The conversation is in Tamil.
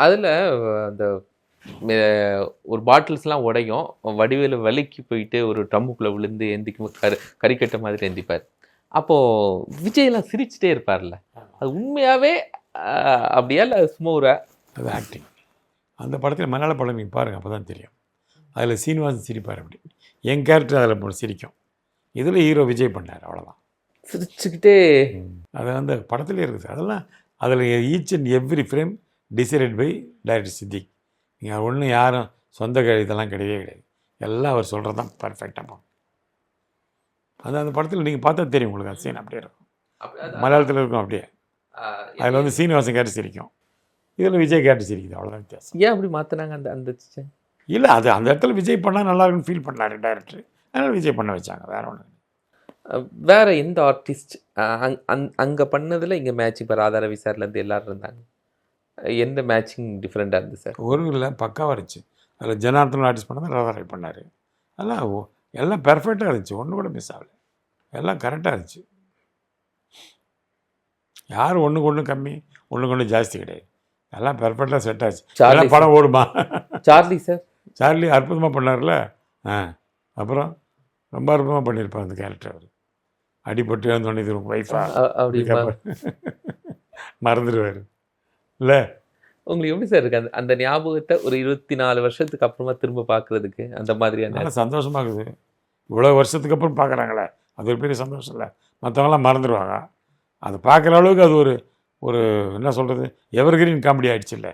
அதில் அந்த ஒரு பாட்டில்ஸ்லாம் உடையும். வடிவேலு வலிக்கு போயிட்டு ஒரு ட்ரம்முக்குள்ளே விழுந்து எந்திக்கும் கறிக்கட்ட மாதிரி எந்திப்பார். அப்போது விஜயெல்லாம் சிரிச்சுட்டே இருப்பார்ல, அது உண்மையாகவே அப்படியா இல்லை சும்மா ஒரு அது ஆக்டிங். அந்த படத்தில் மலையாள படம் நீங்கள் பாருங்கள், அப்போ தான் தெரியும். அதில் சீனிவாசன் சிரிப்பார். அப்படி என் கேரக்டர் அதில் சிரிக்கும். இதில் ஹீரோ விஜய் பண்ணார், அவ்வளோதான். சிரிச்சுக்கிட்டே அது அந்த படத்துலேயே இருக்குது. அதெல்லாம் அதில் each and every frame decided by director Siddique. நீங்கள் ஒன்றும் யாரும் சொந்த இதெல்லாம் கிடையவே கிடையாது. எல்லாம் அவர் சொல்கிறது தான் பர்ஃபெக்டாக போகும். அது அந்த படத்தில் நீங்கள் பார்த்தா தெரியும் உங்களுக்கு. அந்த சீன் அப்படியே இருக்கும். மலையாளத்தில் இருக்கும் அப்படியே. அதில் வந்து சீனிவாசன் கேரக்டர் சிரிக்கும், இதில் விஜய் கேரக்டர் சிரிக்குது, அவ்வளோதான் வித்தியாசம். ஏன் அப்படி மாற்றினாங்க அந்த அந்த இல்லை, அது அந்த இடத்துல விஜய் பண்ணால் நல்லா இருக்குன்னு ஃபீல் பண்ணார் டைரக்டர். அதனால் விஜய் பண்ண வச்சாங்க, வேறு ஒன்று. வேறு எந்த ஆர்டிஸ்ட் அங்கே பண்ணதில் இங்கே மேட்சிங்? இப்போ ராதா ரவி சார்லேருந்து எல்லோரும் இருந்தாங்க. எந்த மேட்சிங் டிஃப்ரெண்ட்டாக இருந்துச்சு சார்? ஒரு இல்லை, பக்காவாக இருந்துச்சு. அதில் ஜனார்த்தன் ஆர்டிஸ்ட் பண்ணால் ராதா ரவி பண்ணார். அதெல்லாம் எல்லாம் பெர்ஃபெக்டாக இருந்துச்சு, ஒன்று கூட மிஸ் ஆகலை. எல்லாம் கரெக்டாக இருந்துச்சு. யார் ஒன்றுக்கு ஒன்று கம்மி, ஒன்றுக்கு ஒன்று ஜாஸ்தி கிடையாது. எல்லாம் பெர்ஃபெக்டாக செட் ஆச்சு. எல்லாம் படம் ஓடுமா? சார்லி சார், சார்லி அற்புதமாக பண்ணார்ல. அப்புறம் ரொம்ப அற்புதமாக பண்ணியிருப்பார் அந்த கேரக்டர். அவர் அடிபட்டு எழுந்தோடனே இது ஒய்ஃபா அப்படி மறந்துடுவார் இல்லை? உங்களுக்கு எப்படி சார் இருக்குது அந்த ஞாபகத்தை ஒரு 24 வருஷத்துக்கு அப்புறமா திரும்ப பார்க்குறதுக்கு? அந்த மாதிரியான சந்தோஷமாக இருக்குது. இவ்வளோ வருஷத்துக்கு அப்புறம் பார்க்குறாங்களே, அது ஒரு பெரிய சந்தோஷம் இல்லை? மற்றவங்களாம் மறந்துடுவாங்க. அது பார்க்குற அளவுக்கு அது ஒரு என்ன சொல்கிறது, எவர்கிரீன் காமெடி ஆகிடுச்சு இல்லை?